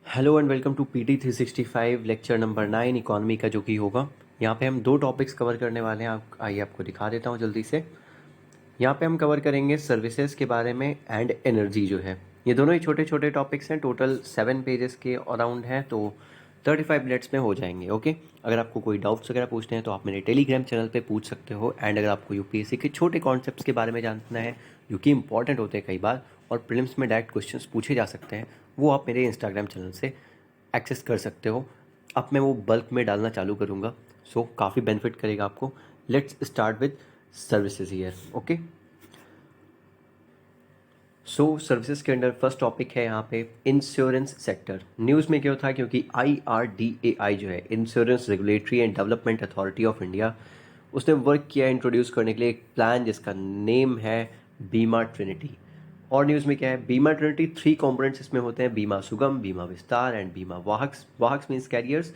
Hello and welcome to P T 365 lecture number 9 economy का जो कि होगा। यहाँ पे हम दो टॉपिक्स कवर करने वाले हैं। आइए आपको दिखा देता हूँ जल्दी से। यहाँ पे हम कवर करेंगे सर्विसेज के बारे में एंड एनर्जी जो है। ये दोनों ही छोटे छोटे टॉपिक्स हैं, टोटल 7 पेजेस के अराउंड हैं, तो 35 मिनट्स में हो जाएंगे। ओके, अगर आपको कोई डाउट्स वगैरह पूछने हैं तो आप मेरे टेलीग्राम चैनल पे पूछ सकते हो। एंड अगर आपको यूपीएससी के छोटे कॉन्सेप्ट्स के बारे में जानना है जो कि इंपॉर्टेंट होते हैं कई बार और प्रीलिम्स में डायरेक्ट क्वेश्चंस पूछे जा सकते हैं, वो आप मेरे इंस्टाग्राम चैनल से एक्सेस कर सकते हो। अब मैं वो बल्क में डालना चालू करूँगा, सो काफ़ी बेनिफिट करेगा आपको। Let's start with services here. Okay, so services के अंडर फर्स्ट टॉपिक है यहाँ पे इंश्योरेंस सेक्टर। न्यूज़ में क्यों था? क्योंकि IRDAI जो है, insurance regulatory and development authority of India, उसने वर्क किया इंट्रोड्यूस करने के लिए एक प्लान जिसका नेम है बीमा ट्रिनिटी। और न्यूज़ में क्या है? बीमा ट्रिनिटी 3 कंपोनेंट्स इसमें होते हैं: बीमा सुगम, बीमा विस्तार एंड बीमा वाहक। वाहक मीन्स कैरियर्स।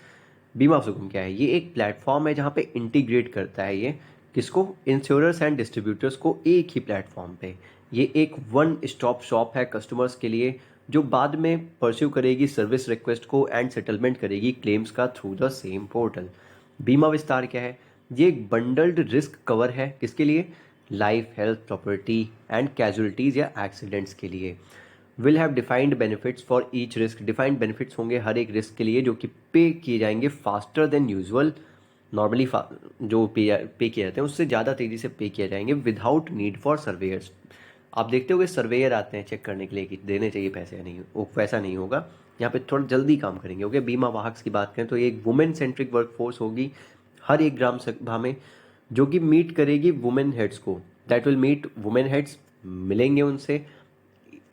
बीमा सुगम क्या है? ये एक प्लेटफॉर्म है जहाँ पे इंटीग्रेट करता है ये किसको? इंश्योरर्स एंड डिस्ट्रीब्यूटर्स को एक ही प्लेटफॉर्म पे। ये एक वन स्टॉप शॉप है कस्टमर्स के लिए, जो बाद में परस्यू करेगी सर्विस रिक्वेस्ट को एंड सेटलमेंट करेगी क्लेम्स का थ्रू द सेम पोर्टल। बीमा विस्तार क्या है? ये एक बंडल्ड रिस्क कवर है, किसके लिए? Life, health, property and casualties या एक्सीडेंट्स के लिए। Will have defined benefits for each risk. Defined benefits होंगे हर एक रिस्क के लिए, जो कि पे किए जाएंगे फास्टर देन यूजुअल। नॉर्मली जो पे किए जाते हैं उससे ज़्यादा तेज़ी से पे किए जाएंगे विदाउट नीड फॉर सर्वेयर्स। आप देखते होगे सर्वेयर आते हैं चेक करने के लिए कि देने चाहिए पैसे या नहीं, वो वैसा नहीं होगा। यहाँ पे थोड़ा जल्दी काम करेंगे। ओके, बीमा वाहक की बात करें तो ये एक वुमेन सेंट्रिक वर्कफोर्स होगी हर एक ग्राम सभा में, जो कि मीट करेगी वुमेन हेड्स को। That will meet women heads, मिलेंगे उनसे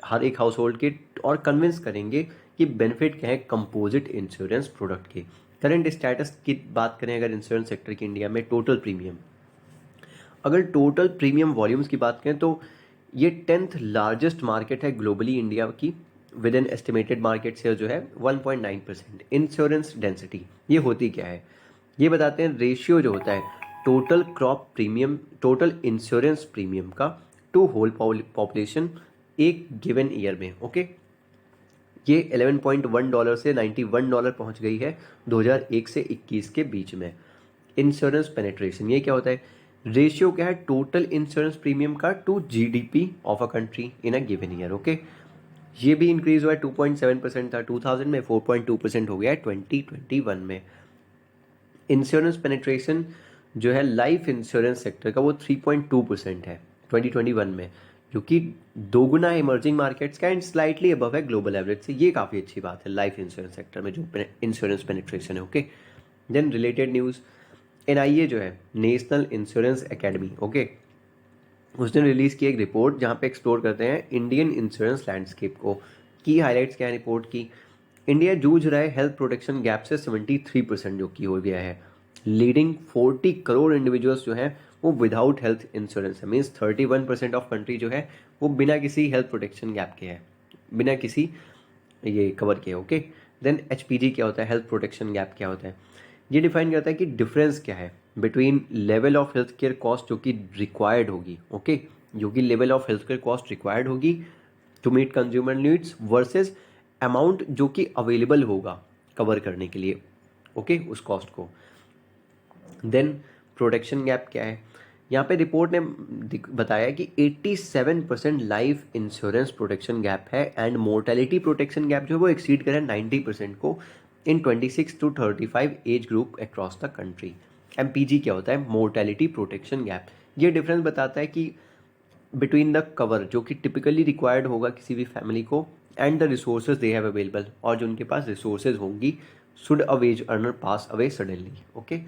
हर एक हाउस होल्ड के, और कन्विंस करेंगे कि बेनिफिट क्या है कंपोजिट इंश्योरेंस प्रोडक्ट के। करंट स्टेटस की बात करें अगर इंश्योरेंस सेक्टर की इंडिया में, टोटल प्रीमियम, अगर टोटल प्रीमियम वॉल्यूम्स की बात करें तो ये 10th लार्जेस्ट मार्केट है ग्लोबली इंडिया की, with an estimated market share जो है 1.9%। इंश्योरेंस डेंसिटी ये होती क्या है? ये बताते हैं रेशियो जो होता है total crop premium, total insurance premium का टू होल पॉपुलेशन एक गिवन ईयर में। ओके, ये $11.1 से $91 पहुंच गई है 2001 से 21 के बीच में। इंश्योरेंस पेनिट्रेशन ये क्या होता है? रेशियो क्या है टोटल इंश्योरेंस प्रीमियम का to GDP of a country in a given year. Okay, ये भी इंक्रीज हुआ है, 2.7% था 2000 में, 4.2% हो गया है 2021 में। इंश्योरेंस पेनिट्रेशन जो है लाइफ इंश्योरेंस सेक्टर का, वो 3.2% है 2021 में, जो कि दोगुना है इमर्जिंग मार्केट्स का एंड स्लाइटली अबव है ग्लोबल एवरेज से। ये काफ़ी अच्छी बात है लाइफ इंश्योरेंस सेक्टर में जो इंश्योरेंस पेनिट्रेशन है। Okay, then related news, NIA जो है नेशनल इंश्योरेंस एकेडमी, ओके, उसने रिलीज़ की एक रिपोर्ट जहाँ पे एक्सप्लोर करते हैं इंडियन इंश्योरेंस लैंडस्केप को। की हाईलाइट्स क्या है रिपोर्ट की? इंडिया जूझ रहा है हेल्थ प्रोटेक्शन गैप से 73%, जो कि हो गया है। लीडिंग 40 करोड़ इंडिविजुअल्स जो हैं वो विदाउट हेल्थ इंश्योरेंस है, मीन्स 31% ऑफ कंट्री जो है वो बिना किसी हेल्थ प्रोटेक्शन गैप के है, बिना किसी ये कवर किया। ओके, देन एचपीजी क्या होता है? हेल्थ प्रोटेक्शन गैप क्या होता है? ये डिफाइन करता है कि डिफरेंस क्या है between level of health care cost जो कि रिक्वायर्ड होगी, ओके, जो कि level of health care cost required होगी to meet consumer needs versus amount जो कि अवेलेबल होगा कवर करने के लिए, ओके, उस कॉस्ट को। देन प्रोटेक्शन गैप क्या है? यहाँ पे रिपोर्ट ने बताया कि 87% लाइफ इंश्योरेंस प्रोटेक्शन गैप है एंड मोर्टेलिटी प्रोटेक्शन गैप जो है वो एक्सीड करे 90% को इन 26 to 35 age group across the country. MPG क्या होता है? Mortality protection gap. ये डिफरेंस बताता है कि बिटवीन द कवर जो कि टिपिकली रिक्वायर्ड होगा किसी भी फैमिली को and the resources they have available, और जो उनके पास रिसोर्सेज होंगी should a wage earner pass away suddenly. Okay,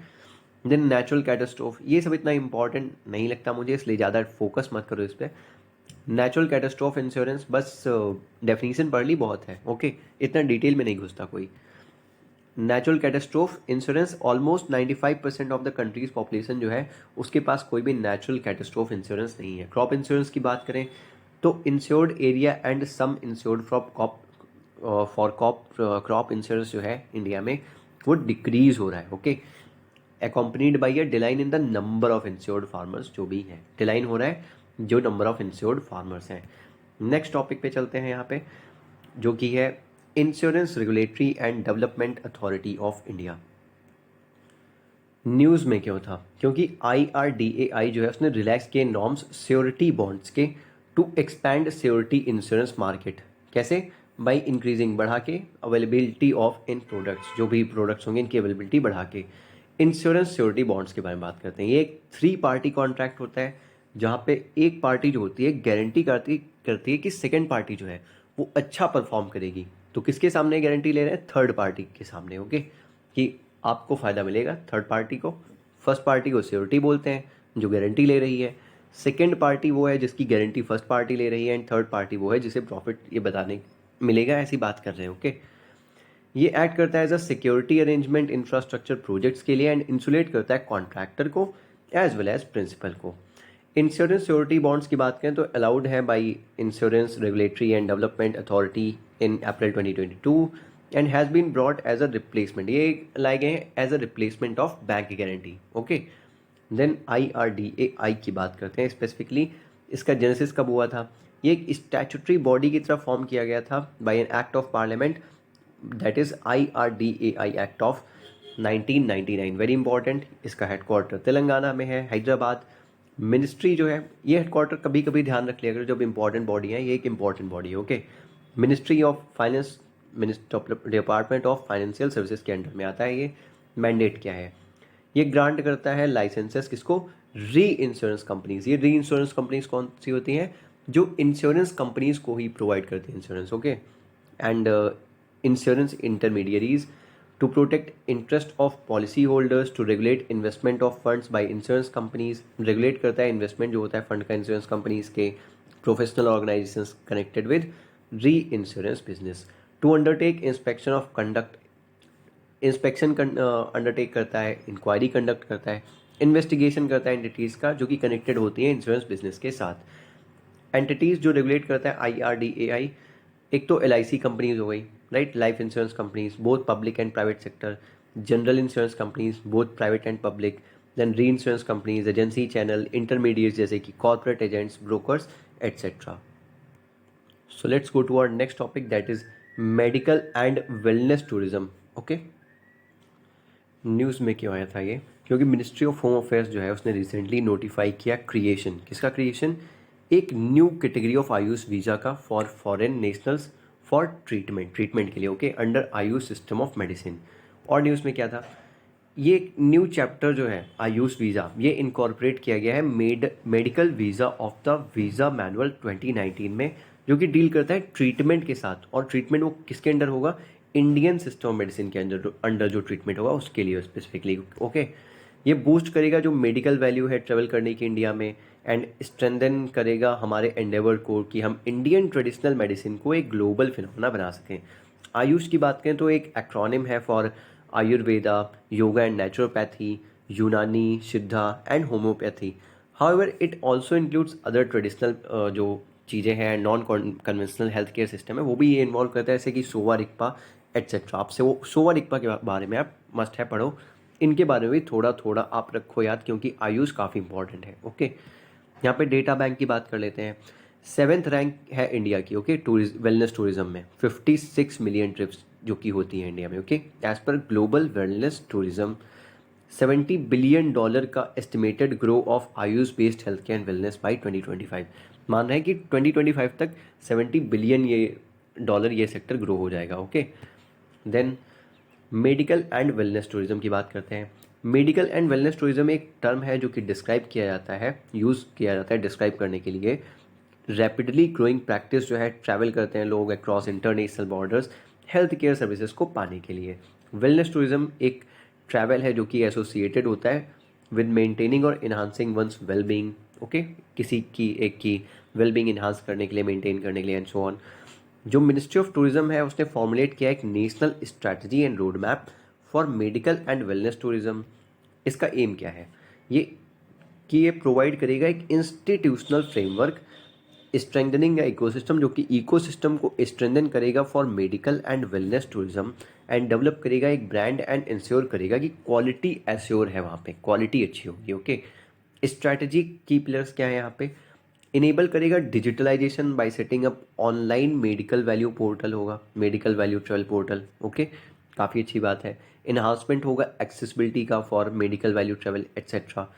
then natural catastrophe, ये सब इतना इंपॉर्टेंट नहीं लगता मुझे, इसलिए ज़्यादा फोकस मत करो इस पर। नेचुरल कैटास्ट्रोफ इंश्योरेंस बस डेफिनेशन पढ़ ली बहुत है। ओके, इतना डिटेल में नहीं घुसता कोई। Natural catastrophe insurance, almost 95% of the countries population जो है उसके पास कोई भी नेचुरल कैटास्ट्रोफ इंश्योरेंस नहीं है। क्रॉप इंश्योरेंस की बात करें तो insured area and some insured for crop insurance जो है इंडिया में वो डिक्रीज हो रहा है। Okay, accompanied by a decline in the number of insured farmers, जो भी है डिलाइन हो रहा है जो नंबर ऑफ इंश्योर्ड फार्मर्स हैं। नेक्स्ट टॉपिक पे चलते हैं यहाँ पे, जो कि है insurance regulatory and development authority of India. News में क्यों था? क्योंकि IRDAI जो है उसने रिलैक्स किए नॉर्म्स श्योरिटी बॉन्ड्स के to expand surety insurance market. कैसे? बाई इंक्रीजिंग, बढ़ा के, अवेलेबिलिटी ऑफ इन प्रोडक्ट्स, जो भी प्रोडक्ट्स होंगे इनकी अवेलेबिलिटी बढ़ा के। इंश्योरेंस श्योरिटी बॉन्ड्स के बारे में बात करते हैं। ये एक 3 पार्टी कॉन्ट्रैक्ट होता है जहाँ पे एक पार्टी जो होती है गारंटी करती है कि सेकेंड पार्टी जो है वो अच्छा परफॉर्म करेगी। तो किसके सामने गारंटी ले रहे हैं? थर्ड पार्टी के सामने। ओके, कि आपको फ़ायदा मिलेगा थर्ड पार्टी को। फर्स्ट पार्टी को श्योरिटी बोलते हैं जो गारंटी ले रही है, सेकेंड पार्टी वो है जिसकी गारंटी फर्स्ट पार्टी ले रही है, एंड थर्ड पार्टी वो है जिसे प्रॉफिट ये बताने मिलेगा, ऐसी बात कर रहे हैं। ओके, ये एक्ट करता है as a security arrangement infrastructure projects के लिए एंड इंसुलेट करता है कॉन्ट्रैक्टर को एज वेल एज प्रिंसिपल को। इंश्योरेंस श्योरिटी बॉन्ड्स की बात करें तो अलाउड है by insurance regulatory and development authority in April 2022 and has been brought as a replacement. ये लाए गए हैं as a replacement of bank guarantee. Okay, then IRDAI की बात करते हैं स्पेसिफिकली। इसका जेनेसिस कब हुआ था? ये एक स्टैट्यूटरी बॉडी की तरह फॉर्म किया गया था by an act of parliament, that is IRDAI act of 1999। Very important. इसका हेडक्वार्टर तेलंगाना में है, हैदराबाद। मिनिस्ट्री जो है, ये हेडक्वार्टर कभी कभी ध्यान रख लिया करो जब इंपॉर्टेंट बॉडी है, ये एक इंपॉर्टेंट बॉडी है। Okay, ministry of finance, department of financial services के अंडर में आता है ये। मैंडेट क्या है? ये ग्रांट करता है लाइसेंसेस किसको? री इंश्योरेंस कंपनीज। ये री इंश्योरेंस कंपनीज कौन सी होती हैं? जो इंश्योरेंस कंपनीज को ही प्रोवाइड करती हैं insurance. Okay, and insurance intermediaries to protect interest of policy holders, to regulate investment of funds by insurance companies. Regulate करता है इन्वेस्टमेंट जो होता है फंड का इंश्योरेंस कंपनीज के। Professional organisations connected with reinsurance business. To undertake inspection of conduct, inspection undertake करता है, inquiry conduct करता है, इन्वेस्टिगेशन करता है एंटिटीज़ का जो कि कनेक्टेड होती हैं इंश्योरेंस बिजनेस के साथ। एंटिटीज़ जो रेगुलेट करता है IRDAI, एक तो LIC कंपनीज हो गई, right, life insurance companies both public and private sector, general insurance companies both private and public, then reinsurance companies, agency channel, intermediate जैसे कि corporate agents, brokers etcetera. So let's go to our next topic, that is medical and wellness tourism. Okay, news में क्यों आया था ये? क्योंकि ministry of home affairs जो है उसने रिसेंटली नोटिफाई किया क्रिएशन, किसका क्रिएशन? एक new category of Ayush visa का for foreign nationals for treatment के लिए। Okay, under Ayush system of medicine. और न्यूज़ में क्या था? ये एक न्यू चैप्टर जो है आयुष वीज़ा, ये इनकॉर्पोरेट किया गया है medical visa of the visa manual 2019 में, जो कि डील करता है ट्रीटमेंट के साथ। और ट्रीटमेंट वो किसके अंडर होगा? इंडियन सिस्टम ऑफ मेडिसिन के अंडर जो ट्रीटमेंट होगा उसके लिए स्पेसिफिकली। ओके, ये बूस्ट करेगा जो मेडिकल वैल्यू है ट्रेवल करने की इंडिया में, एंड स्ट्रेंथन करेगा हमारे एंडेवर को कि हम इंडियन ट्रेडिशनल मेडिसिन को एक ग्लोबल फिनोमेना बना सकें। आयुष की बात करें तो एक एक्रोनिम है for Ayurveda, yoga and naturopathy, यूनानी, सिद्धा and homeopathy. However it also includes other traditional जो चीज़ें हैं, non conventional health care system है वो भी ये इन्वॉल्व करता है, जैसे कि सोवा रिक्पा एट्सेट्रा। आपसे वो सोवा रिक्पा के बारे में आप मस्ट है पढ़ो, इनके बारे में भी थोड़ा थोड़ा आप रखो याद, क्योंकि आयुष काफ़ी इंपॉर्टेंट है। ओके, यहाँ पे डेटा बैंक की बात कर लेते हैं। 7th रैंक है इंडिया की। ओके, वेलनेस टूरिज्म में 56 मिलियन ट्रिप्स जो कि होती हैं इंडिया में। ओके, एज पर ग्लोबल वेलनेस टूरिज्म $70 बिलियन का estimated grow of Ayush based health care and wellness by 2025। मान रहे हैं कि 2025 तक $70 बिलियन ये सेक्टर ग्रो हो जाएगा। Okay, then medical and wellness tourism की बात करते हैं। मेडिकल एंड वेलनेस टूरिज्म एक टर्म है जो कि डिस्क्राइब किया जाता है, यूज़ किया जाता है डिस्क्राइब करने के लिए रैपिडली ग्रोइंग प्रैक्टिस जो है, ट्रैवल करते हैं लोग across international borders health care services को पाने के लिए। वेलनेस टूरिज्म एक ट्रैवल है जो कि एसोसिएटेड होता है विद मेंटेनिंग और इन्हांसिंग वंस वेलबींग। ओके, किसी की एक की वेलबींग इन्हांस करने के लिए, मेंटेन करने के लिए एंड सो ऑन। जो मिनिस्ट्री ऑफ टूरिज्म है उसने फॉर्मुलेट किया एक national strategy and road map for medical and wellness tourism. इसका एम क्या है? ये कि ये प्रोवाइड करेगा एक इंस्टीट्यूशनल फ्रेमवर्क स्ट्रेंथनिंग इकोसिस्टम, जो कि इकोसिस्टम को स्ट्रेंथन करेगा for medical and wellness tourism, and develop करेगा एक ब्रांड एंड इंश्योर करेगा कि क्वालिटी एश्योर है, वहाँ पे क्वालिटी अच्छी होगी। ओके, स्ट्रैटेजी की पिलर्स क्या है यहाँ पे? इनेबल करेगा digitalization by setting up online medical value portal होगा, medical value travel portal, okay, काफ़ी अच्छी बात है। इन्हांसमेंट होगा एक्सेसिबिलिटी का for medical value travel etcetera.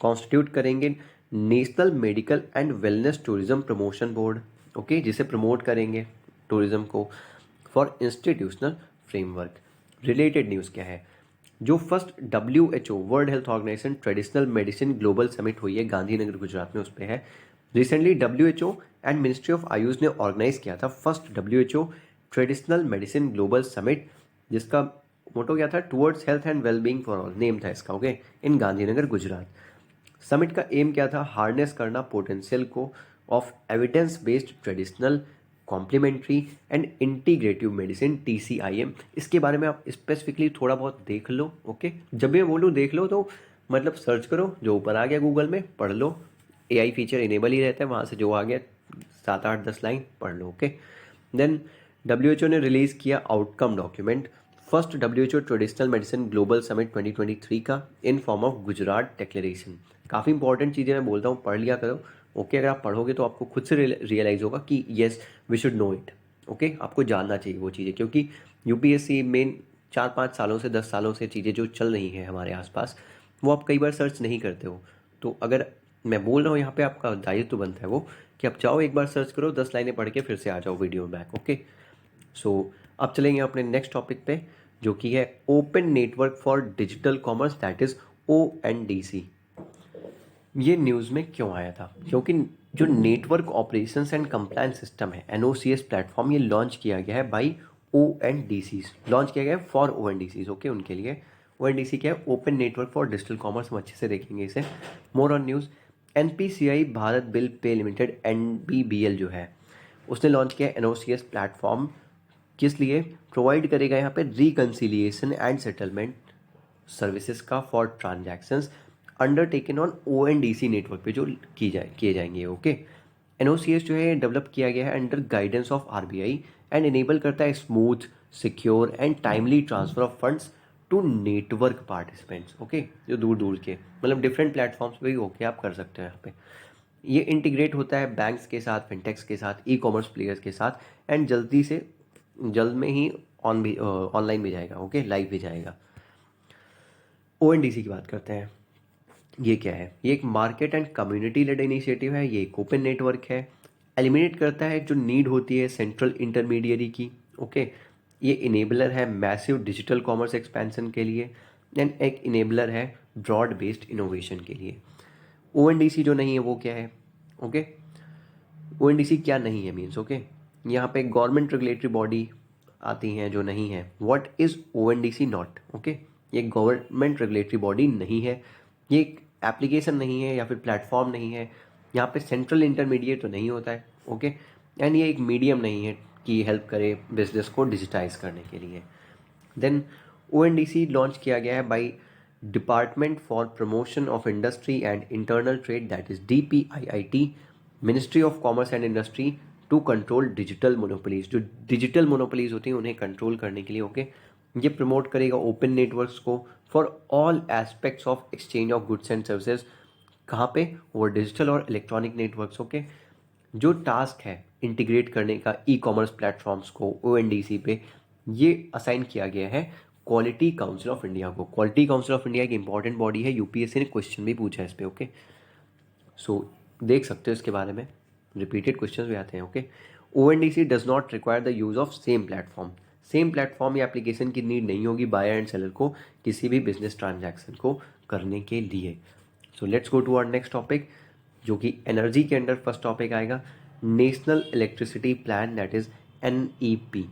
Constitute करेंगे national medical and wellness tourism promotion board, okay, जिसे प्रमोट करेंगे टूरिज्म को for institutional framework. Related news क्या है, जो first WHO world health organization traditional medicine global summit हुई है गांधीनगर गुजरात में, उस पर है। Recently WHO and ministry of Ayush ने ऑर्गेनाइज किया था first WHO traditional medicine global summit, जिसका मोटो क्या था, towards health and wellbeing for all, name था इसका, okay, in Gandhinagar Gujarat. Summit का एम क्या था, हार्नेस करना पोटेंशियल को of evidence based traditional complementary and integrative medicine TCIM। इसके बारे में आप स्पेसिफिकली थोड़ा बहुत देख लो, ओके। जब भी मैं बोलूँ देख लो तो मतलब सर्च करो, जो ऊपर आ गया गूगल में पढ़ लो, AI फीचर इनेबल ही रहता है, वहाँ से जो आ गया 7 8 10 लाइन पढ़ लो, ओके। देन WHO ने रिलीज़ किया outcome document first WHO traditional medicine global summit 2023 का in form of Gujarat declaration. काफ़ी इंपॉर्टेंट चीज़ें मैं बोलता हूँ, पढ़ लिया करो, ओके। अगर आप पढ़ोगे तो आपको खुद से रियलाइज़ होगा कि yes we should know it, okay. आपको जानना चाहिए वो चीज़ें, क्योंकि UPSC मेन 4 5 सालों से 10 सालों से चीज़ें जो चल रही हैं हमारे आसपास, वो आप कई बार सर्च नहीं करते हो। तो अगर मैं बोल रहा हूँ यहाँ पे, आपका दायित्व तो बनता है वो कि आप जाओ एक बार सर्च करो, 10 लाइनें पढ़ के फिर से आ जाओ वीडियो बैक, ओके। सो अब चलेंगे अपने नेक्स्ट टॉपिक पे, जो कि है open network for digital commerce, that is ONDC। ये न्यूज़ में क्यों आया था, क्योंकि जो network operations and compliance system है NOCS प्लेटफॉर्म, ये लॉन्च किया गया है बाई ONDCs, लॉन्च किया गया है फॉर ONDCs, ओके, उनके लिए। ONDC क्या है, open network for digital commerce, हम अच्छे से देखेंगे इसे। मोर on news, NPCI Bharat bill pay limited NBBL जो है, उसने लॉन्च किया NOCS प्लेटफॉर्म, किस लिए, प्रोवाइड करेगा यहाँ पे रिकन्सिलिएशन एंड सेटलमेंट सर्विसेज का for transactions undertaken on ONDC network पे जो किए जाएंगे, ओके। NOCS जो है डेवलप किया गया है under guidance of RBI and enable करता है smooth, secure and timely transfer of funds to network participants, okay, जो दूर दूर के मतलब डिफरेंट प्लेटफॉर्म्स पे भी होके आप कर सकते हो यहाँ पे। ये इंटीग्रेट होता है बैंक्स के साथ, फिनटेक्स के साथ, ई-कॉमर्स प्लेयर्स के साथ, एंड जल्द में ही ऑनलाइन भी जाएगा, ओके, लाइव भी जाएगा। ONDC की बात करते हैं, ये क्या है, ये एक market and community lead initiative है, ये एक ओपन नेटवर्क है, एलिमिनेट करता है जो नीड होती है सेंट्रल इंटरमीडियरी की, ओके। ये इनेबलर है मैसिव डिजिटल कॉमर्स एक्सपेंशन के लिए, एंड एक इनेबलर है ब्रॉड बेस्ड इनोवेशन के लिए। ONDC जो नहीं है वो क्या है, ओके। ONDC क्या नहीं है मीन्स, ओके, यहाँ पे गवर्नमेंट रेगुलेटरी बॉडी आती हैं जो नहीं है। What is ONDC not, okay, ये गवर्नमेंट रेगुलेटरी बॉडी नहीं है, ये एक एप्लीकेशन नहीं है या फिर प्लेटफॉर्म नहीं है, यहाँ पे सेंट्रल इंटरमीडिएट तो नहीं होता है, ओके, एंड ये एक मीडियम नहीं है कि हेल्प करे बिजनेस को डिजिटाइज करने के लिए। देन ONDC लॉन्च किया गया है by department for promotion of industry and internal trade, that is DPIIT, ministry of commerce and industry, to control digital monopolies, जो डिजिटल मोनोपोलीज होती हैं उन्हें कंट्रोल करने के लिए, ओके। ये प्रमोट करेगा ओपन नेटवर्क्स को for all aspects of exchange of goods and services, कहाँ पे, वो डिजिटल और इलेक्ट्रॉनिक नेटवर्क्स, ओके। जो टास्क है इंटीग्रेट करने का ई-कॉमर्स प्लेटफॉर्म्स को ONDC पे, ये असाइन किया गया है क्वालिटी काउंसिल ऑफ इंडिया को। क्वालिटी काउंसिल ऑफ इंडिया एक इंपॉर्टेंट बॉडी है, UPSC ने क्वेश्चन भी पूछा है इस पर, ओके। सो देख सकते हो इसके बारे में, रिपीटेड क्वेश्चन भी आते हैं, okay. ONDC does not require the use of same platform, same platform या एप्लीकेशन की नीड नहीं होगी बायर एंड सेलर को किसी भी बिजनेस ट्रांजैक्शन को करने के लिए। So let's go to our next topic, जो कि एनर्जी के अंडर फर्स्ट टॉपिक आएगा, national electricity plan, that is NEP।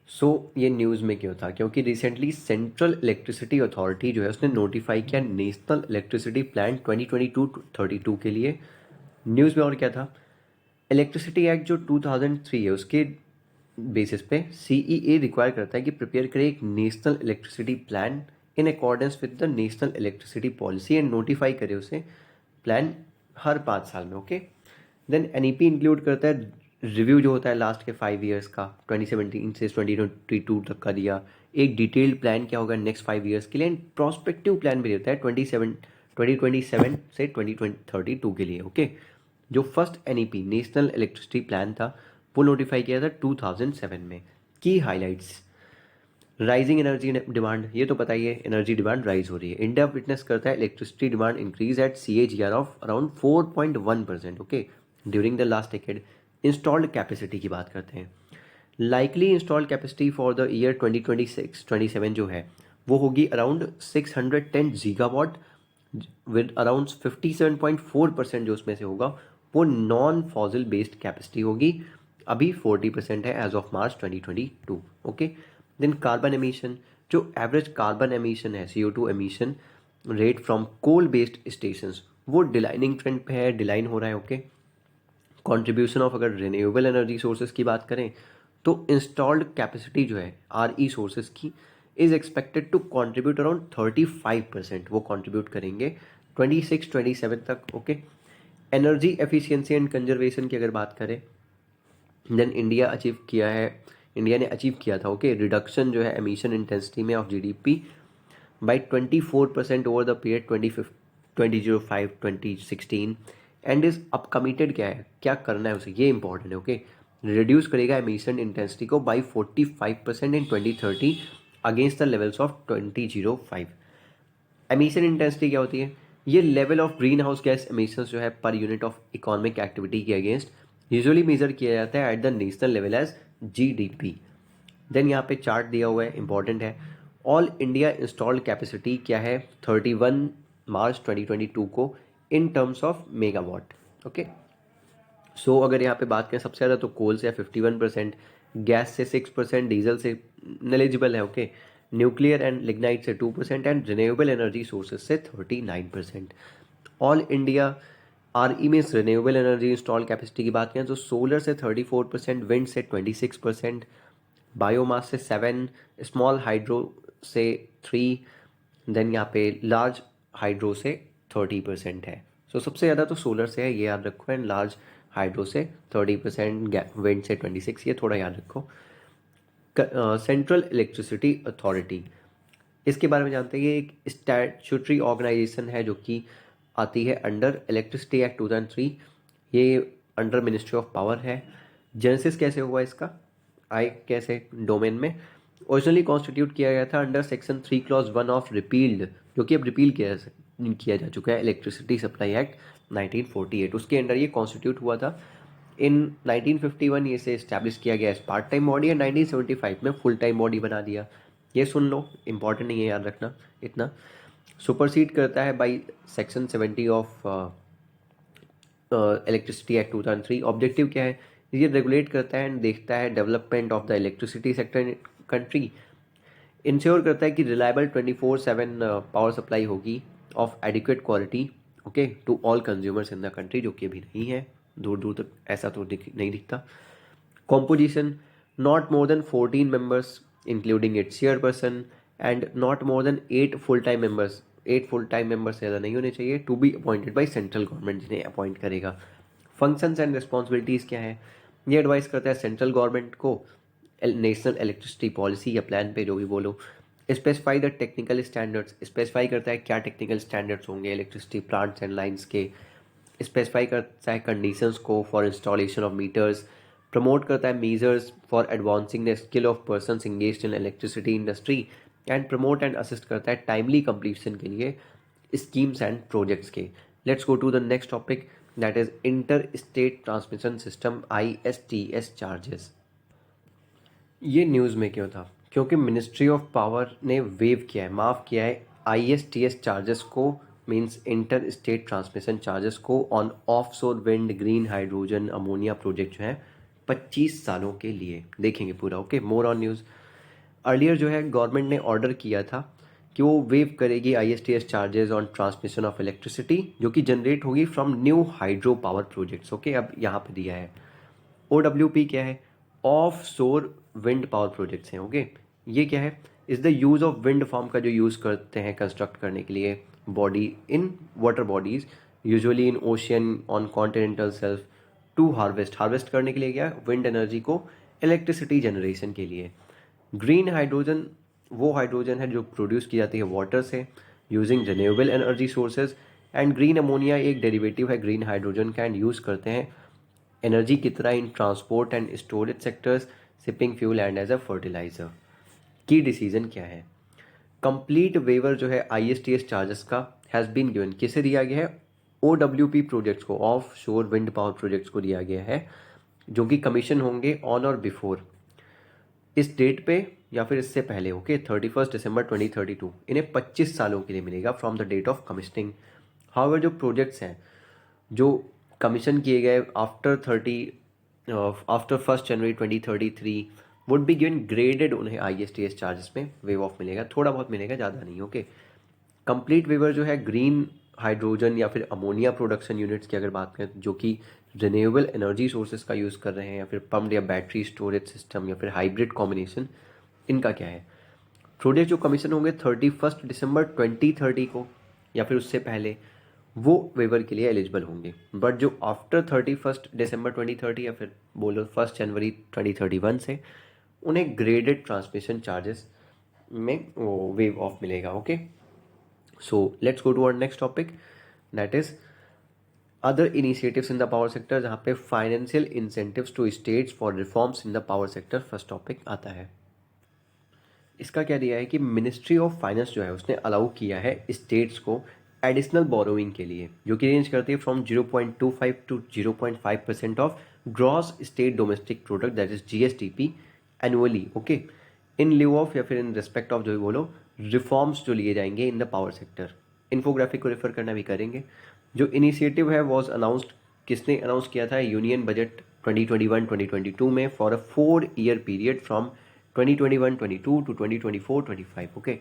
सो ये न्यूज़ में क्यों था, क्योंकि रिसेंटली सेंट्रल इलेक्ट्रिसिटी अथॉरिटी जो है उसने नोटिफाई किया नेशनल इलेक्ट्रिसिटी प्लान 2022-32 के लिए। न्यूज़ में और क्या था, इलेक्ट्रिसिटी एक्ट जो 2003 है उसके बेसिस पे CEA रिक्वायर करता है कि प्रिपेयर करे एक national electricity plan in accordance with the national electricity policy, and notify करे उसे प्लान हर 5 साल में, ओके। देन NEP इंक्लूड करता है रिव्यू जो होता है लास्ट के 5 ईयर्स का, 2017 से 2022 तक का दिया, एक डिटेल्ड प्लान क्या होगा नेक्स्ट 5 ईयर्स के लिए, एंड प्रोस्पेक्टिव प्लान भी देता है 2027 से 2032 के लिए, ओके। जो first NEP national electricity plan था वो नोटिफाई किया था 2007 में। की हाइलाइट्स, राइजिंग एनर्जी डिमांड, ये तो पता ही है, एनर्जी डिमांड राइज हो रही है। इंडिया विटनेस करता है electricity demand increase at CAGR of around 4.1%, okay, during the last decade. Installed capacity की बात करते हैं। Likely installed capacity for the year 2026-27 जो है वो होगी अराउंड 610 गीगावाट, विद अराउंड 57.4% जो उसमें से होगा वो नॉन फॉसिल बेस्ड कैपेसिटी होगी। अभी 40% है एज ऑफ मार्च 2022, ओके। देन कार्बन एमिशन, जो एवरेज कार्बन एमिशन है, CO2 emission rate from coal based stations, वो डिलाइनिंग ट्रेंड पे है, डिलाइन हो रहा है, ओके। कंट्रीब्यूशन ऑफ, अगर रिन्यूएबल एनर्जी सोर्सेज की बात करें तो इंस्टॉल्ड कैपेसिटी जो है RE सोर्सेज की is expected to contribute around 35%, वो कंट्रीब्यूट करेंगे 26-27 तक, okay. Energy efficiency and conservation की अगर बात करें देन इंडिया ने अचीव किया था, ओके, रिडक्शन जो है एमिशन इंटेंसिटी में of GDP by 24% over the period 2005-2016 and is up committed, क्या करना है उसे, ये इंपॉर्टेंट है, ओके। रिड्यूस करेगा एमिशन इंटेंसिटी को by 45% in 2030 against the levels of 2005। Emission intensity क्या होती है? ये level of green house gas emission जो है per unit of economic activity के अगेंस्ट यूजुअली मेजर किया जाता है at the national level as GDP। Then यहाँ पे चार्ट दिया हुआ है, इंपॉर्टेंट है। ऑल इंडिया इंस्टॉल्ड कैपेसिटी क्या है 31 मार्च 2022 को in terms of megawatt, okay. So अगर यहाँ पे बात करें सबसे ज़्यादा तो कोल से 51%, गैस से 6%, डीजल से नेलिजिबल है, ओके, न्यूक्लियर एंड लिग्नाइट से 2% एंड रिन्यूएबल एनर्जी सोर्सेज से 39%। ऑल इंडिया RE में रिन्यूएबल एनर्जी इंस्टॉल कैपेसिटी की बात करें तो सोलर से 34%, विंड से 26%, बायोमास से 7, स्मॉल हाइड्रो से 3, देन यहाँ पे लार्ज हाइड्रो से 30% है। सो सबसे ज़्यादा तो सोलर से है, ये याद रखो, एंड लार्ज हाइड्रो से 30%, विंड से 26, ये थोड़ा याद रखो। सेंट्रल इलेक्ट्रिसिटी अथॉरिटी, इसके बारे में जानते हैं। ये एक स्टैट्यूटरी ऑर्गेनाइजेशन है जो कि आती है अंडर इलेक्ट्रिसिटी एक्ट 2003, ये अंडर मिनिस्ट्री ऑफ पावर है। जेनेसिस कैसे हुआ इसका, कैसे डोमेन में ओरिजिनली कॉन्स्टिट्यूट किया गया था under section 3 clause 1 of repealed, जो कि अब रिपील किया जा चुका है, इलेक्ट्रिसिटी सप्लाई एक्ट 1948, उसके अंडर ये कॉन्स्टिट्यूट हुआ था। इन 1951 ये से इस्टेब्लिश किया गया as part time body and 1975 में फुल टाइम बॉडी बना दिया। ये सुन लो, इंपॉर्टेंट नहीं है, याद रखना इतना। सुपरसीड करता है by section 70 of electricity act 2003। Objective क्या है? ये रेगुलेट करता है एंड देखता है development of the electricity sector in country, ensure करता है कि रिलायबल 24/7 पावर सप्लाई होगी of adequate quality, okay, to all consumers in the country, जो कि अभी नहीं है, दूर दूर तक ऐसा तो नहीं दिखता। Composition, not more than 14 members including its chairperson and not more than 8 full time members, 8 full time members से ज़्यादा नहीं होने चाहिए, to be appointed by central government, जिन्हें अपॉइंट करेगा। फंक्शंस एंड रिस्पॉन्सिबिलिटीज़ क्या है? ये एडवाइस करता है सेंट्रल गवर्नमेंट को नेशनल इलेक्ट्रिसिटी पॉलिसी या प्लान पे, जो भी बोलो। Specify the technical standards, specify करता है क्या टेक्निकल स्टैंडर्ड्स होंगे इलेक्ट्रिसिटी प्लांट्स एंड लाइंस के। स्पेसिफाई करता है कंडीशंस को for installation of meters. Promote करता है measures for advancing the skill of persons engaged in electricity industry and promote and assist करता है टाइमली कंप्लीशन के लिए स्कीम्स एंड प्रोजेक्ट्स के। Let's go to the next topic, that is inter state transmission system ISTS charges. ये news में क्यों था? क्योंकि मिनिस्ट्री ऑफ पावर ने वेव किया है, माफ़ किया है ISTS चार्जेस को, means inter state transmission charges को on offshore wind, green hydrogen, ammonia project जो है 25 सालों के लिए। देखेंगे पूरा, okay. More on news. Earlier जो है गवर्नमेंट ने ऑर्डर किया था कि वो वेव करेगी ISTS charges on transmission of electricity जो कि जनरेट होगी from new hydro power projects, okay. अब यहाँ पे दिया है OWP क्या है? Offshore wind power projects हैं, ओके। ये क्या है? Is the use of wind farm का जो यूज़ करते हैं कंस्ट्रक्ट करने के लिए body in water bodies, usually in ocean on continental shelf, to harvest करने के लिए, क्या विंड एनर्जी को इलेक्ट्रिसिटी जनरेशन के लिए। ग्रीन हाइड्रोजन वो हाइड्रोजन है जो प्रोड्यूस की जाती है वाटर से using renewable energy sources and green ammonia एक डेरिवेटिव है ग्रीन हाइड्रोजन का एंड यूज़ करते हैं एनर्जी की तरह in transport and storage sectors, shipping fuel and as a fertiliser. की डिसीजन क्या है? कंप्लीट वेवर जो है ISTS चार्जेस का हैज़ बीन गिवन, किसे दिया गया है? OWP प्रोजेक्ट्स को, offshore wind power projects को दिया गया है, जो कि कमीशन होंगे ऑन और बिफोर इस डेट पे या फिर इससे पहले। ओके, 31 दिसंबर 2032 इन्हें 25 सालों के लिए मिलेगा from the date of commissioning. However जो प्रोजेक्ट्स हैं जो कमीशन किए गए after 1 January 2033 would be given graded, उन्हें ISTS चार्जेस में वेव ऑफ मिलेगा, थोड़ा बहुत मिलेगा, ज़्यादा नहीं। ओके, कंप्लीट वेवर जो है ग्रीन हाइड्रोजन या फिर अमोनिया प्रोडक्शन यूनिट्स की अगर बात करें जो कि रिन्यूएबल एनर्जी सोर्सेज का यूज़ कर रहे हैं या फिर पम्प्ड या बैटरी स्टोरेज सिस्टम या फिर हाइब्रिड कॉम्बिनेशन, इनका क्या है? प्रोजेक्ट जो कमीशन होंगे 31 दिसंबर 2030 को या फिर उससे पहले, वो वेवर के लिए एलिजिबल होंगे। बट जो आफ्टर 31 दिसंबर 2030 या फिर बोलो 1 जनवरी 2031 से, उन्हें ग्रेडेड ट्रांसमिशन चार्जेस में वो वेव ऑफ मिलेगा। Okay, so let's go to our next topic, that is other initiatives in the power sector, जहाँ पे financial incentives to states for reforms in the power sector first topic आता है। इसका क्या दिया है कि मिनिस्ट्री ऑफ फाइनेंस जो है उसने अलाउ किया है स्टेट्स को एडिशनल बोरोइंग के लिए, जो कि रेंज करती है from 0.25 to 0.5% of gross state domestic product, that is GSDP annually. Okay, in lieu of या फिर इन रिस्पेक्ट ऑफ जो भी बोलो रिफॉर्म्स जो लिए जाएंगे इन द पावर सेक्टर। इन्फोग्राफिक को रेफर करना भी करेंगे। जो इनिशिएटिव है वॉज अनाउंस्ड, किसने अनाउंस किया था? यूनियन बजट 2021-2022 में for a 4 year period from 2021-22 to 2024-25। Okay,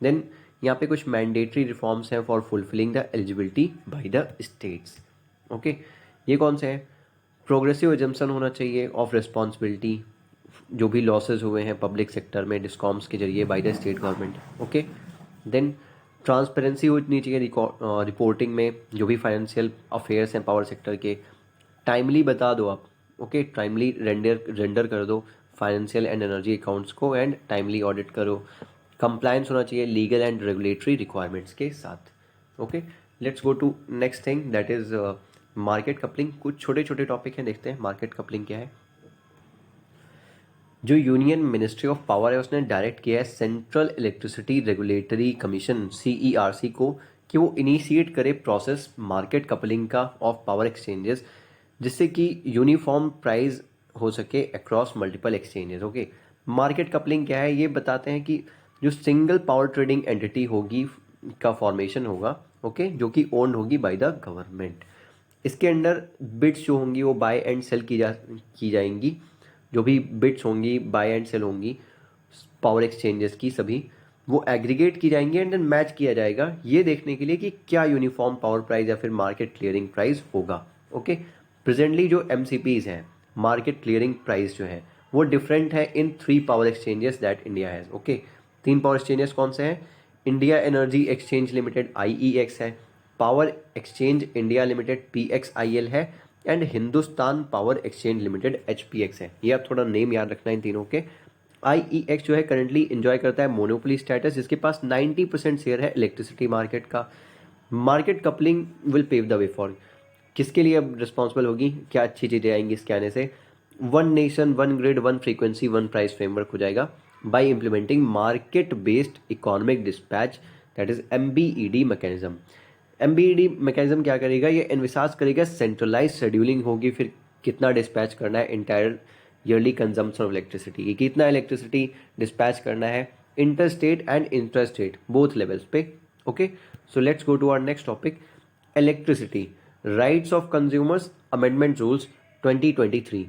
then यहाँ पे कुछ मैंडेटरी रिफॉर्म्स हैं for fulfilling the eligibility by the states. Okay, ये कौन से हैं? प्रोग्रेसिव एजम्पशन होना चाहिए ऑफ रिस्पॉन्सिबिलिटी, जो भी लॉसेज हुए हैं पब्लिक सेक्टर में डिस्कॉम्स के जरिए by the state government. Okay, then transparency होनी चाहिए रिपोर्टिंग में, जो भी फाइनेंशियल अफेयर्स हैं पावर सेक्टर के, टाइमली बता दो आप। ओके, टाइमली रेंडर कर दो फाइनेंशियल एंड एनर्जी अकाउंट्स को एंड टाइमली ऑडिट करो। कंप्लायंस होना चाहिए लीगल एंड रेगुलेटरी रिक्वायरमेंट्स के साथ। Okay, let's go to next thing, that is market coupling. कुछ छोटे छोटे टॉपिक हैं, देखते हैं मार्केट कपलिंग क्या है। जो यूनियन मिनिस्ट्री ऑफ पावर है उसने डायरेक्ट किया है central electricity regulatory commission CERC को कि वो इनिशिएट करे प्रोसेस मार्केट कपलिंग का ऑफ पावर एक्सचेंजेस, जिससे कि यूनिफॉर्म प्राइस हो सके across multiple exchanges. Okay, market coupling क्या है ये बताते हैं कि जो सिंगल पावर ट्रेडिंग एंटिटी होगी का फॉर्मेशन होगा, ओके, जो कि ओन्ड होगी बाय द गवर्नमेंट। इसके अंडर बिड्स जो होंगी वो बाय एंड सेल की जाएंगी, जो भी बिट्स होंगी बाय एंड सेल होंगी पावर एक्सचेंजेस की, सभी वो एग्रीगेट की जाएंगी एंड देन मैच किया जाएगा ये देखने के लिए कि क्या यूनिफॉर्म पावर प्राइस या फिर मार्केट क्लियरिंग प्राइस होगा। ओके, प्रेजेंटली जो MCPs हैं, मार्केट क्लियरिंग प्राइस जो है वो डिफरेंट है इन 3 power exchanges that India has. Okay, 3 power exchanges कौन से हैं? India energy exchange limited IEX है, power exchange India limited PXIL है and Hindustan power exchange limited HPX है। ये आप थोड़ा नेम याद रखना इन तीनों के। IEX जो है करंटली इंजॉय करता है मोनोपोली स्टेटस, जिसके पास 90% शेयर है इलेक्ट्रिसिटी मार्केट का। Market coupling will pave the way for, किसके लिए अब रिस्पॉन्सिबल होगी, क्या अच्छी चीज़ें आएंगी इसके आने से? One nation one grid one frequency one price framework हो जाएगा bye implementing market based economic dispatch, that is MBED mechanism. MBED mechanism क्या करेगा? ये एनविसाज करेगा सेंट्रलाइज शेड्यूलिंग होगी, फिर कितना डिस्पैच करना है entire yearly consumption of electricity, कितना इलेक्ट्रिसिटी डिस्पैच करना है inter state and intra state both levels पे। Okay, so let's go to our next topic, electricity rights of consumers amendment rules 2023।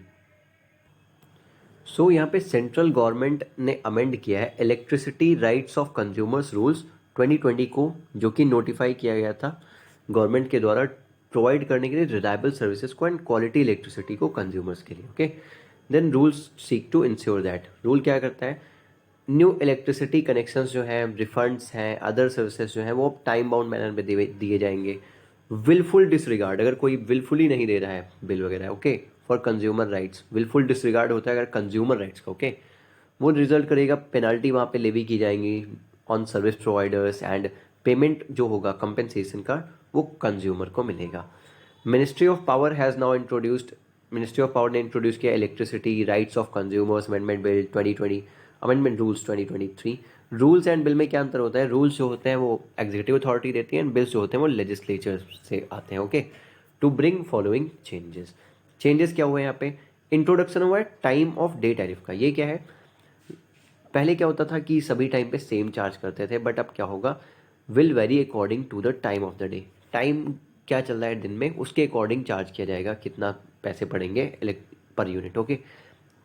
सो यहाँ पे सेंट्रल गवर्नमेंट ने अमेंड किया है electricity rights of consumers rules 2020 को, जो कि नोटिफाई किया गया था गवर्नमेंट के द्वारा प्रोवाइड करने के लिए रिलायबल सर्विसेज को एंड क्वालिटी इलेक्ट्रिसिटी को कंज्यूमर्स के लिए। Okay, then rules seek to ensure that, rule क्या करता है? न्यू इलेक्ट्रिसिटी कनेक्शंस जो हैं, रिफंड्स हैं, अदर सर्विसेज जो हैं वो टाइम बाउंड मैनर में दिए जाएंगे। विलफुल डिसरिगार्ड, अगर कोई विलफुली नहीं दे रहा है बिल वगैरह, okay, for consumer rights, wilful disregard होता है अगर कंज्यूमर राइट्स का, ओके, वो रिजल्ट करेगा पेनाल्टी वहाँ पे लेवी की जाएंगी on service providers and payment जो होगा कंपेंसेशन का वो कंज्यूमर को मिलेगा। Ministry of power has now introduced ministry of power ने इंट्रोड्यूस किया electricity rights of consumers amendment bill 2020 amendment rules 2023। Rules and bill में क्या अंतर होता है? रूल्स जो होते हैं वो एग्जीक्यूटिव अथॉरिटी देती है एंड बिल्स जो होते हैं वो लेजिस्लेचर से आते हैं। Okay, to bring following changes क्या हुए यहाँ पे? इंट्रोडक्शन हुआ है टाइम ऑफ डे टैरिफ का। ये क्या है? पहले क्या होता था कि सभी टाइम पे सेम चार्ज करते थे, बट अब क्या होगा? Will vary according to the time of the day. Time क्या चल रहा है दिन में उसके अकॉर्डिंग चार्ज किया जाएगा, कितना पैसे पड़ेंगे per unit. Okay,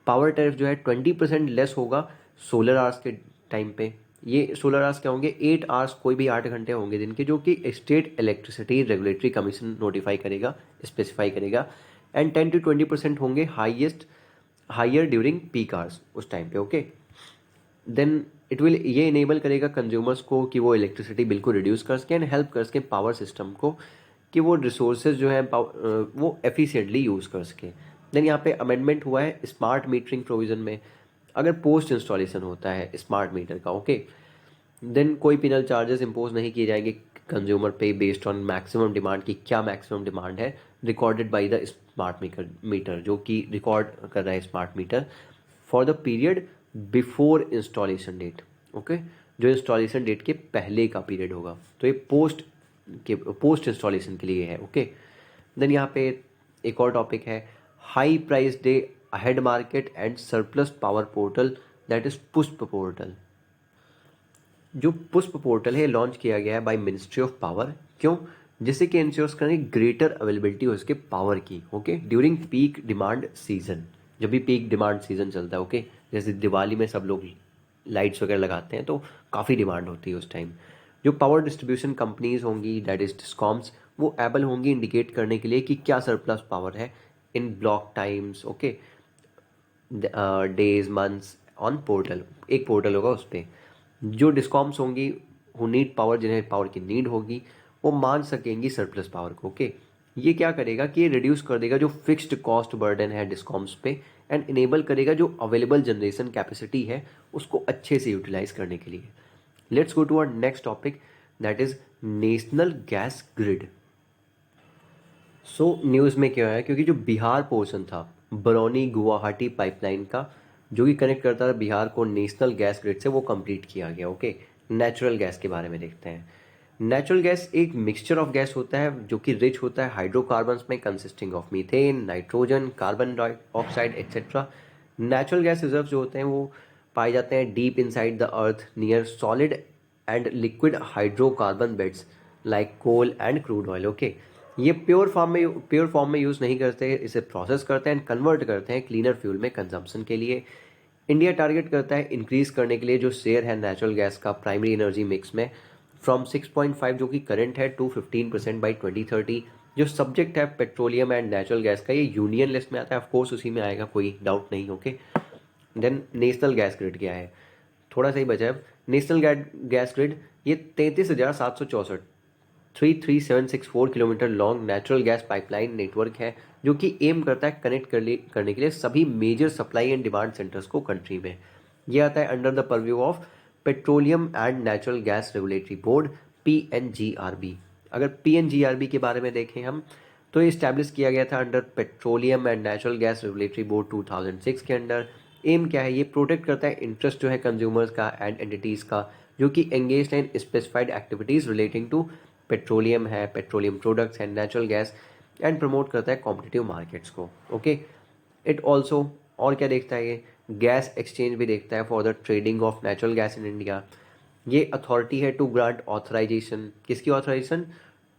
power tariff जो है 20% लेस होगा सोलर आवर्स के टाइम पे। ये सोलर आवर्स क्या होंगे? 8 आवर्स, कोई भी 8 घंटे होंगे दिन के, जो कि state electricity regulatory commission notify करेगा, स्पेसिफाई करेगा। एंड 10 to 20% होंगे हाइयर ड्यूरिंग पीक आवर्स उस टाइम पे। ओके, देन इट विल ये इनेबल करेगा कंज्यूमर्स को कि वो इलेक्ट्रिसिटी बिल को रिड्यूस कर सकें एंड हेल्प कर सकें पावर सिस्टम को कि वो रिसोर्सेज जो हैं वो एफिशिएंटली यूज़ कर सकें। देन यहाँ पे अमेंडमेंट हुआ है स्मार्ट मीटरिंग प्रोविज़न में। अगर पोस्ट इंस्टॉलेशन होता है स्मार्ट मीटर का, ओके, देन कोई पिनल चार्जेस इंपोज नहीं किए जाएंगे कंज्यूमर पे बेस्ड ऑन मैक्सिमम डिमांड की क्या मैक्सिमम डिमांड है recorded by the smart meter जो कि रिकॉर्ड कर रहा है smart meter for the period before installation date. Okay, जो इंस्टॉलेशन डेट के पहले का पीरियड होगा, तो ये पोस्ट इंस्टॉलेशन के लिए है। ओके, देन यहाँ पे एक और टॉपिक है high price day ahead market and surplus power portal, that is पुष्प पोर्टल। जो पुष्प पोर्टल है लॉन्च किया गया है बाय मिनिस्ट्री ऑफ पावर। क्यों? जिससे कि इंश्योर्स करें ग्रेटर अवेलेबिलिटी हो इसके पावर की। Okay, during peak demand season, जब भी पीक डिमांड सीजन चलता है। ओके, जैसे दिवाली में सब लोग लाइट्स वगैरह लगाते हैं तो काफ़ी डिमांड होती है उस टाइम। जो पावर डिस्ट्रीब्यूशन कंपनीज होंगी दैट इज डिस्कॉम्स, वो एबल होंगी इंडिकेट करने के लिए कि क्या सरप्लस पावर है in block times. Okay, days months on portal, एक पोर्टल होगा उस पर। जो डिस्कॉम्स होंगी हु नीड पावर, जिन्हें पावर की नीड होगी, वो मान सकेंगी सरप्लस पावर को। ओके, ये क्या करेगा कि ये रिड्यूस कर देगा जो फिक्स्ड कॉस्ट बर्डन है डिस्कॉम्स पे एंड इनेबल करेगा जो अवेलेबल जनरेशन कैपेसिटी है उसको अच्छे से यूटिलाइज करने के लिए। Let's go to our next topic that is national gas grid. So news में क्या है, क्योंकि जो बिहार पोर्शन था बरौनी गुवाहाटी पाइपलाइन का जो कि कनेक्ट करता था बिहार को नेशनल गैस ग्रिड से, वो कंप्लीट किया गया। ओके, नेचुरल गैस के बारे में देखते हैं। नेचुरल गैस एक मिक्सचर ऑफ गैस होता है जो कि रिच होता है हाइड्रोकार्बन्स में consisting of methane, nitrogen, carbon dioxide etcetera. Natural gas reserve जो होते हैं वो पाए जाते हैं deep inside the earth near solid and liquid hydrocarbon beds like coal and crude oil. Okay, ये प्योर फॉर्म में यूज़ नहीं करते, इसे प्रोसेस करते हैं एंड कन्वर्ट करते हैं क्लीनर फ्यूल में कंजम्पशन के लिए। इंडिया टारगेट करता है इंक्रीज करने के लिए जो शेयर है नेचुरल गैस का प्राइमरी एनर्जी मिक्स में फ्रॉम 6.5 जो कि करंट है टू 15% बाई 2030। जो सब्जेक्ट है पेट्रोलियम एंड नेचुरल गैस का, ये यूनियन लिस्ट में आता है, ऑफकोर्स उसी में आएगा, कोई डाउट नहीं। Okay, then national gas grid क्या है, थोड़ा सा ही बचा है। नेशनल गैस ग्रिड ये 33,764 33764 kilometre long natural gas pipeline network है जो कि एम करता है कनेक्ट करने के लिए सभी major supply and demand centres को कंट्री में। यह आता है under the purview of petroleum and natural gas regulatory board PNGRB। अगर PNGRB के बारे में देखें हम तो ये इस्टेब्लिश किया गया था under petroleum and natural gas regulatory board 2006 के अंडर। एम क्या है, ये प्रोटेक्ट करता है इंटरेस्ट जो है कंज्यूमर्स का एंड एंटिटीज़ का जो कि engage in specified activities relating to petroleum है, petroleum products and natural gas and promote करता है कॉम्पिटिटिव मार्केट्स को। ओके, इट ऑल्सो और क्या देखता है, ये गैस एक्सचेंज भी देखता है for the trading of natural gas in India. ये अथॉरिटी है टू ग्रांट ऑथराइजेशन, किसकी ऑथराइजेशन,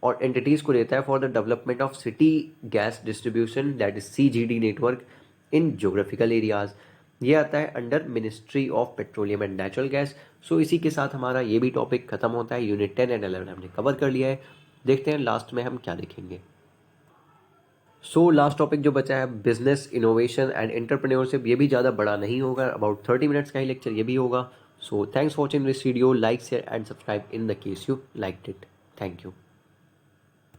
और एंटिटीज़ को देता है for the development of city gas distribution that is CGD network in geographical areas. ये आता है under ministry of petroleum and natural gas. सो इसी के साथ हमारा ये भी टॉपिक खत्म होता है। यूनिट 10 एंड 11 हमने कवर कर लिया है। देखते हैं लास्ट में हम क्या देखेंगे। सो लास्ट टॉपिक जो बचा है बिजनेस इनोवेशन एंड एंटरप्रेन्योरशिप, ये भी ज़्यादा बड़ा नहीं होगा, अबाउट 30 मिनट्स का ही लेक्चर ये भी होगा। So thanks for watching this video, like share and subscribe in the case you liked it. Thank you.